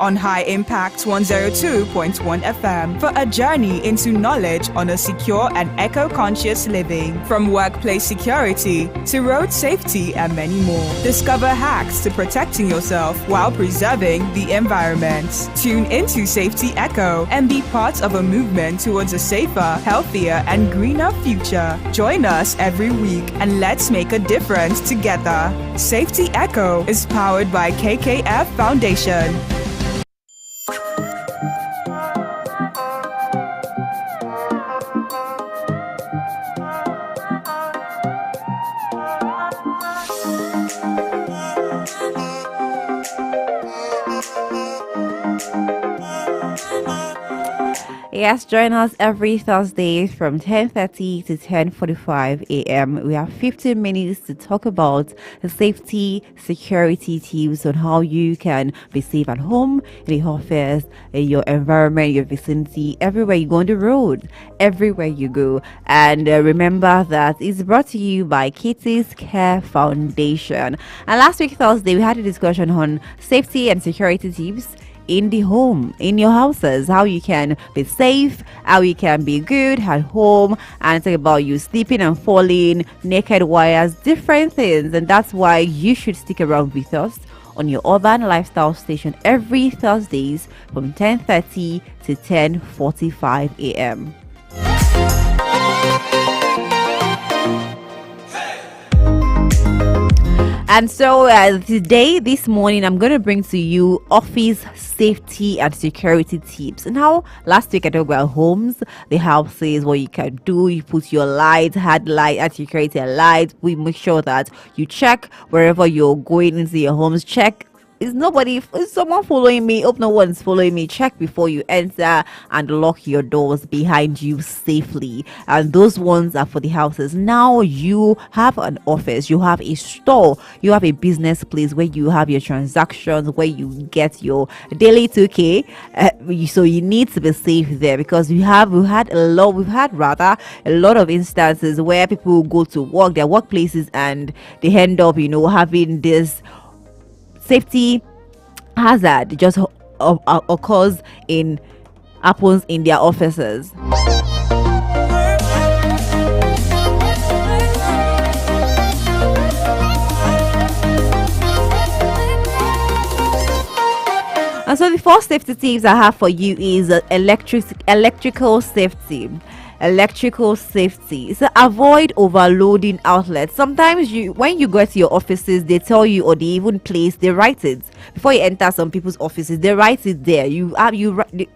on High Impact 102.1 FM for a journey into knowledge on a secure and eco-conscious living. From workplace security to road safety and many more. Discover hacks to protecting yourself while preserving the environment. Tune into Safety Echo and be part of a movement towards a safer, healthier and greener future. Join us every week and let's make a difference together. Safety Echo is powered by KKF Foundation. Yes, join us every Thursday from 10:30 to 10:45 a.m. We have 15 minutes to talk about the safety, security tips on how you can be safe at home, in the office, in your environment, your vicinity, everywhere you go on the road, everywhere you go. And remember that it's brought to you by Kitty's Care Foundation. And last week, Thursday, we had a discussion on safety and security tips in the home, in your houses, how you can be safe, how you can be good at home, and talk about you sleeping and falling, naked wires, different things. And that's why you should stick around with us on your urban lifestyle station every Thursdays from 10:30 to 10:45 a.m. And so this morning, I'm going to bring to you office safety and security tips. Now, last week I talked about homes, the houses, what you can do. You put your lights, hard light, and security lights. We make sure that you check wherever you're going into your homes. Check. Is someone following me? Hope no one's following me. Check before you enter and lock your doors behind you safely. And those ones are for the houses. Now you have an office, you have a store, you have a business place where you have your transactions, where you get your daily 2K. So you need to be safe there, because we've had a lot of instances where people go to work, their workplaces, and they end up, having this safety hazard just happens in their offices. And so the first safety tips I have for you is electrical safety. So avoid overloading outlets. Sometimes when you go to your offices, they tell you, or they even they write it before you enter some people's offices. They write it there.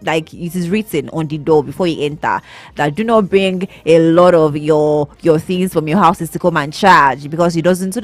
Like it is written on the door before you enter that do not bring a lot of your things from your houses to come and charge, because it doesn't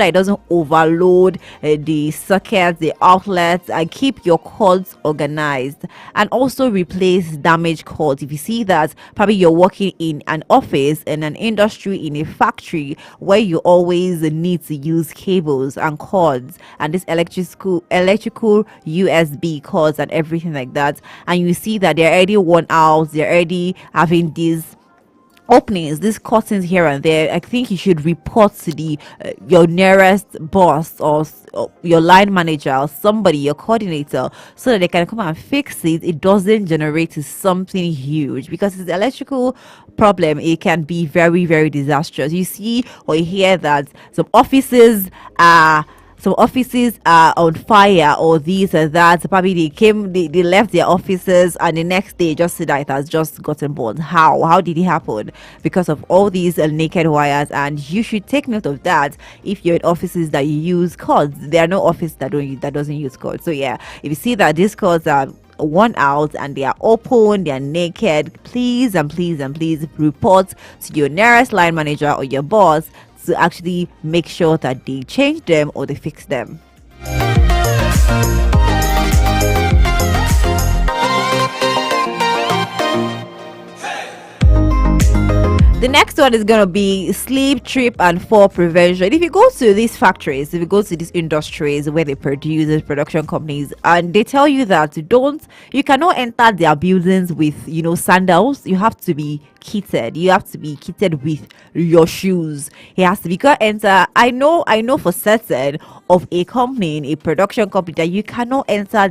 overload the sockets, the outlets, and keep your cords organized. And also replace damaged cords. If you see that probably you're working in an office, in an industry, in a factory where you always need to use cables and cords and this electrical USB cords and everything like that, and you see that they're already worn out, they're already having these openings, these curtains here and there, I think you should report to your nearest boss or your line manager or somebody, your coordinator, so that they can come and fix it. It doesn't generate something huge, because it's an electrical problem. It can be very, very disastrous. You see or you hear that some offices are on fire, or this or that. Probably they left their offices, and the next day just see that it has just gotten burned. How did it happen? Because of all these naked wires. And you should take note of that if you're in offices that you use cords. There are no office that doesn't use cords. So yeah, if you see that these cords are worn out and they are open, they are naked, please report to your nearest line manager or your boss to actually make sure that they change them or they fix them. The next one is going to be sleep, trip, and fall prevention. If you go to these factories, if you go to these industries where they produce these production companies, and they tell you that you cannot enter their buildings with, sandals. You have to be kitted. You have to be kitted with your shoes. It has to be. You can't enter. I know for certain of a company, a production company, that you cannot enter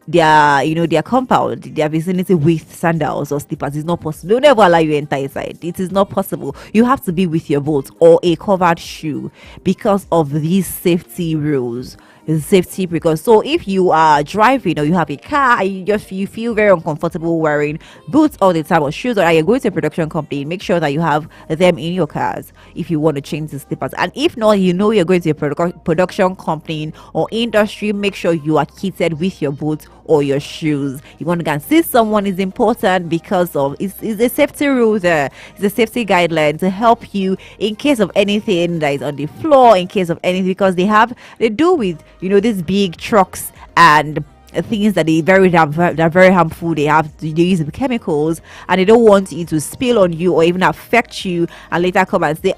their compound, their vicinity with sandals or slippers. Is not possible. They'll never allow you enter inside. It is not possible. You have to be with your boot or a covered shoe because of these safety rules, safety precautions. So if you are driving or you have a car and you feel very uncomfortable wearing boots all the time or shoes, or you're going to a production company, make sure that you have them in your cars if you want to change the slippers. And if not, you're going to a production company or industry, make sure you are kitted with your boots or your shoes. You want to go and see someone is important because of it's a safety rule there. It's a safety guideline to help you in case of anything that is on the floor, in case of anything, because they do with these big trucks and things that they're very harmful. They use chemicals, and they don't want it to spill on you or even affect you and later come and say,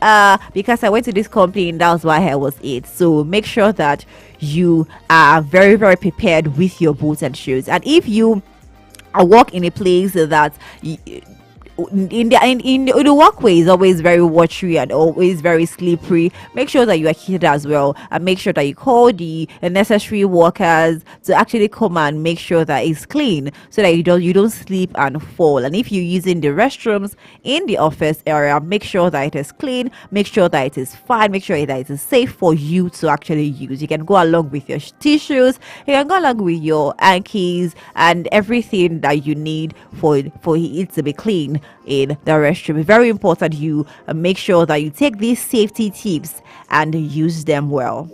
because I went to this company and that was why I was it. So make sure that you are very, very prepared with your boots and shoes. And if you work in a place that in the walkway is always very watery and always very slippery, make sure that you are kitted as well, and make sure that you call the necessary workers to actually come and make sure that it's clean, so that you don't slip and fall. And if you're using the restrooms in the office area, make sure that it is clean, make sure that it is fine, make sure that it is safe for you to actually use. You can go along with your tissues, you can go along with your hankies and everything that you need for it to be clean in the restroom. It's very important you make sure that you take these safety tips and use them well.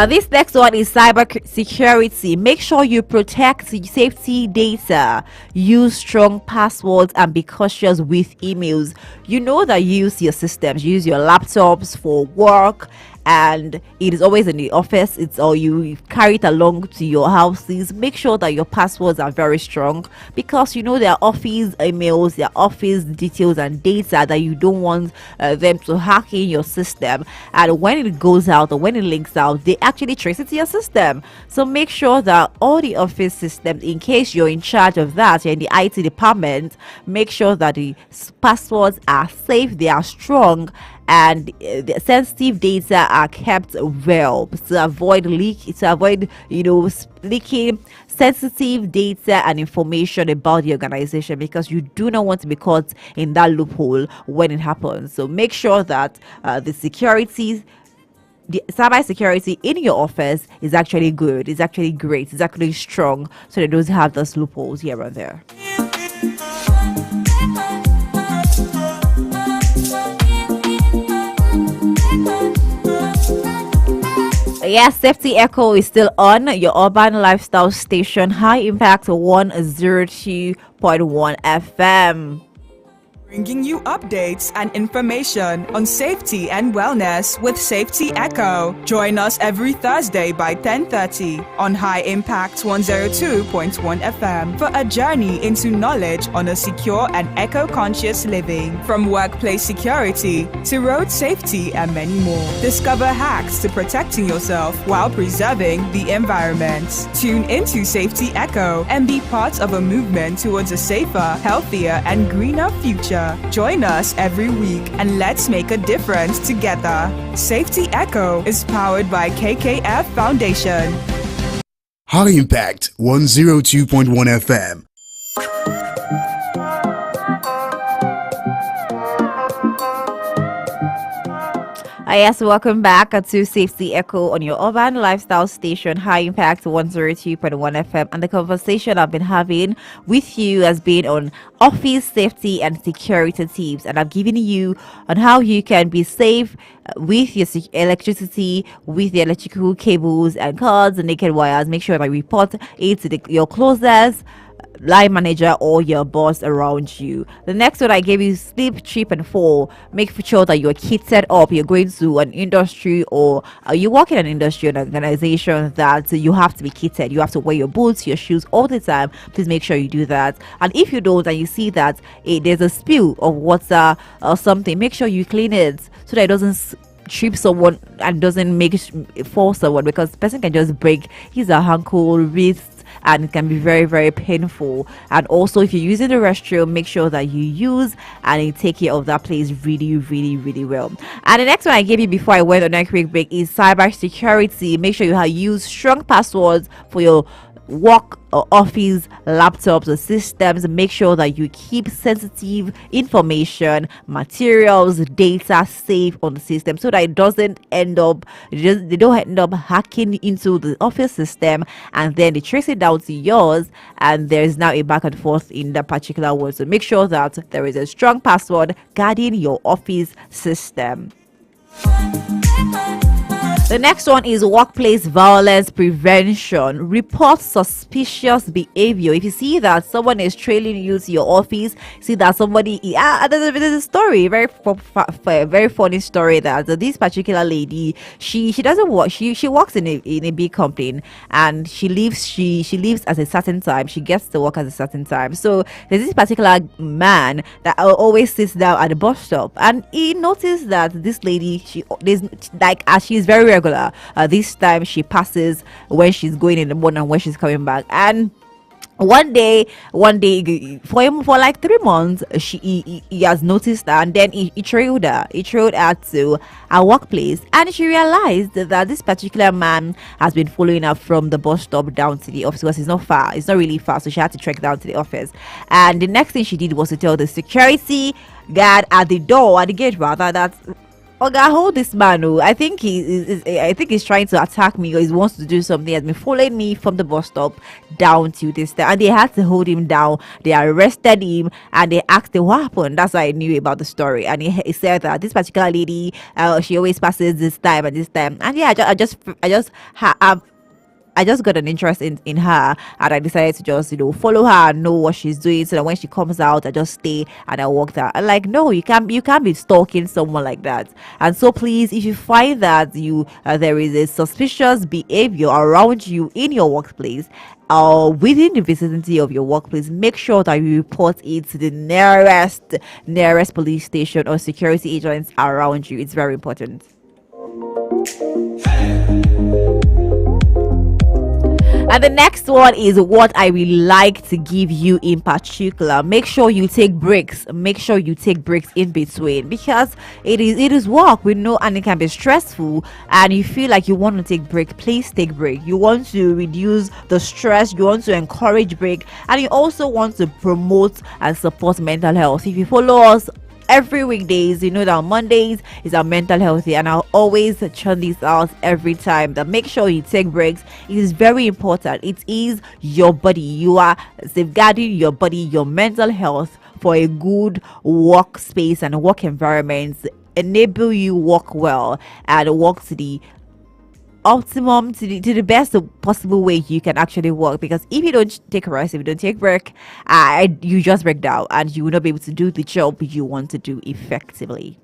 This next one is cyber security. Make sure you protect safety data. Use strong passwords and be cautious with emails. You know that you use your systems, use your laptops for work, and it is always in the office. You carry it along to your houses. Make sure that your passwords are very strong, because there are office emails, there are office details and data that you don't want them to hack in your system, and when it goes out or when it links out, they actually trace it to your system. So make sure that all the office systems, in case you're in charge of that, you're in the IT department, make sure that the passwords are safe, they are strong, and the sensitive data are kept well to avoid leaking sensitive data and information about the organization, because you do not want to be caught in that loophole when it happens. So make sure that the cyber security in your office is actually good, is actually great, is actually strong, so they don't have those loopholes here and there. Yes, Safety Echo is still on your urban lifestyle station, High Impact 102.1 FM. Bringing you updates and information on safety and wellness with Safety Echo. Join us every Thursday by 10:30 on High Impact 102.1 FM for a journey into knowledge on a secure and eco-conscious living. From workplace security to road safety and many more. Discover hacks to protecting yourself while preserving the environment. Tune into Safety Echo and be part of a movement towards a safer, healthier, and greener future. Join us every week and let's make a difference together. Safety Echo is powered by KKF Foundation. High Impact 102.1 FM. Yes, welcome back to Safety Echo on your urban lifestyle station, High Impact 102.1 FM. And the conversation I've been having with you has been on office safety and security tips. And I've given you on how you can be safe with your electricity, with the electrical cables and cords and naked wires. Make sure that you report it to your closest line manager or your boss around you. The next one I gave you, sleep, trip and fall. Make sure that you're kitted up. You're going to an industry or you work in an industry or an organization that you have to be kitted. You have to wear your boots, your shoes all the time. Please make sure you do that. And if you don't and you see that there's a spill of water or something, make sure you clean it so that it doesn't trip someone and doesn't make it fall someone, because the person can just break his or her ankle, wrist, and it can be very, very painful. And also, if you're using the restroom, make sure that you use and you take care of that place really, really, really well. And the next one I gave you before I went on a quick break is cyber security. Make sure you use strong passwords for your work or office laptops or systems. Make sure that you keep sensitive information, materials, data safe on the system so that it doesn't end up, they don't end up hacking into the office system and then they trace it down to yours and there is now a back and forth in that particular one. So make sure that there is a strong password guarding your office system. The next one is workplace violence prevention. Report suspicious behavior. If you see that someone is trailing you to your office, see that somebody, there's a story, very funny story that this particular lady, she doesn't work. She works in a big company and she leaves at a certain time. She gets to work at a certain time. So there's this particular man that always sits down at the bus stop, and he noticed that this lady, as she's very regular. This time she passes when she's going in the morning and when she's coming back. And one day for him, for like 3 months, he has noticed that, and then he trailed her to our workplace, and she realized that this particular man has been following her from the bus stop down to the office, because it's not really far, so she had to trek down to the office. And the next thing she did was to tell the security guard at the gate rather, that Oga, hold this man. I think he's trying to attack me, or he wants to do something. He has been following me from the bus stop down to this time, and they had to hold him down. They arrested him and they asked him what happened. That's why I knew about the story. And he said that this particular lady, she always passes this time and this time. And yeah, I just got an interest in her, and I decided to just follow her and know what she's doing, so that when she comes out I just stay and I walk there. And like, no, you can't be stalking someone like that. And so please, if you find that there is a suspicious behavior around you in your workplace or within the vicinity of your workplace, make sure that you report it to the nearest police station or security agents around you. It's very important. And the next one is what I will like to give you in particular. Make sure you take breaks. Make sure you take breaks in between, because it is work, we know, and it can be stressful, and you feel like you want to take break. Please take break. You want to reduce the stress, you want to encourage break, and you also want to promote and support mental health. If you follow us every weekdays, you know that on Mondays is our mental health day, and I'll always churn this out every time, that make sure you take breaks. It is very important. It is your body. You are safeguarding your body, your mental health, for a good workspace and work environment. Enable you work well and work to the optimum, to the best possible way you can actually work. Because if you don't take a rest, if you don't take break, you just break down and you will not be able to do the job you want to do effectively.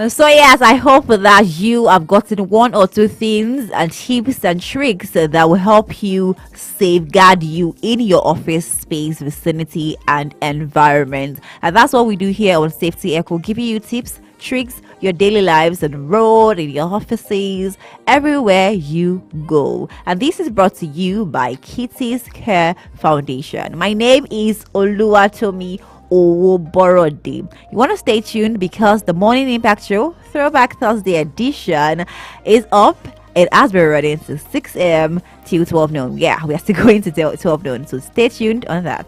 So yes, I hope that you have gotten one or two things and tips and tricks that will help you safeguard you in your office space, vicinity, and environment. And that's what we do here on Safety Echo, giving you tips, tricks, your daily lives on the road, in your offices, everywhere you go. And this is brought to you by Kitty's Care Foundation. My name is Oluwatomi Owoborode. You want to stay tuned, because the Morning Impact Show Throwback Thursday edition is up. It has been running since 6 a.m. till 12 noon. Yeah, we are still going to 12 noon, so stay tuned on that.